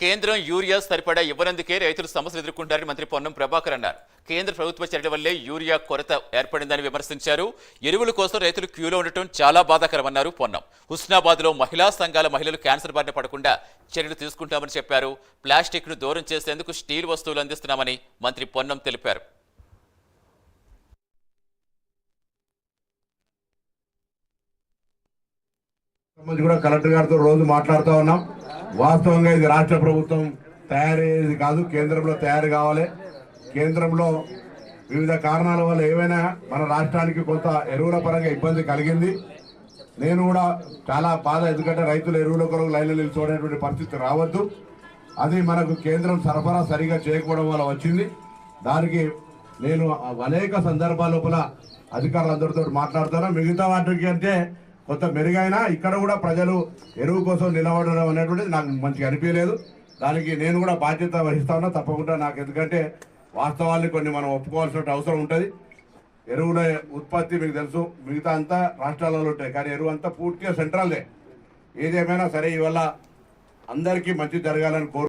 కేంద్రం యూరియా సరిపడా ఇవ్వనందుకే రైతులు సమస్యలు ఎదుర్కొంటారని మంత్రి పొన్నం ప్రభాకర్ అన్నారు. కేంద్ర ప్రభుత్వ చర్యల వల్లే యూరియా కొరత ఏర్పడిందని విమర్శించారు. ఎరువుల కోసం రైతులు క్యూలో ఉండటం చాలా బాధాకరమన్నారు పొన్నం. హుస్నాబాద్లో మహిళా సంఘాల మహిళలు క్యాన్సర్ బారిన పడకుండా చర్యలు తీసుకుంటామని చెప్పారు. ప్లాస్టిక్ ను దూరం చేసేందుకు స్టీల్ వస్తువులు అందిస్తున్నామని మంత్రి పొన్నం తెలిపారు. కూడా కలెక్టర్ గారితో రోజు మాట్లాడుతూ ఉన్నాం. వాస్తవంగా ఇది రాష్ట్ర ప్రభుత్వం తయారయ్యేది కాదు, కేంద్రంలో తయారు కావాలి. కేంద్రంలో వివిధ కారణాల వల్ల ఏవైనా మన రాష్ట్రానికి కొంత ఎరువుల పరంగా ఇబ్బంది కలిగింది. నేను కూడా చాలా బాధ, ఎందుకంటే రైతులు ఎరువుల కొరకు లైన్లో నిలిచిపోయేటువంటి పరిస్థితి రావద్దు. అది మనకు కేంద్రం సరఫరా సరిగా చేయకపోవడం వల్ల వచ్చింది. దానికి నేను అనేక సందర్భాల లోపల అధికారులందరితో మాట్లాడుతాను. మిగతా వాటికి అంటే కొంత మెరుగైనా ఇక్కడ కూడా ప్రజలు ఎరువు కోసం నిలబడడం అనేటువంటిది నాకు మంచిగా అనిపించలేదు. దానికి నేను కూడా బాధ్యత వహిస్తా ఉన్నా తప్పకుండా. నాకు ఎందుకంటే వాస్తవాన్ని కొన్ని మనం ఒప్పుకోవాల్సిన అవసరం ఉంటుంది. ఎరువుల ఉత్పత్తి మీకు తెలుసు, మిగతా అంతా రాష్ట్రాలలో ఉంటాయి, కానీ ఎరువు అంతా పూర్తిగా సెంట్రల్దే. ఏదేమైనా సరే ఇవల్ల అందరికీ మంచి జరగాలని కోరు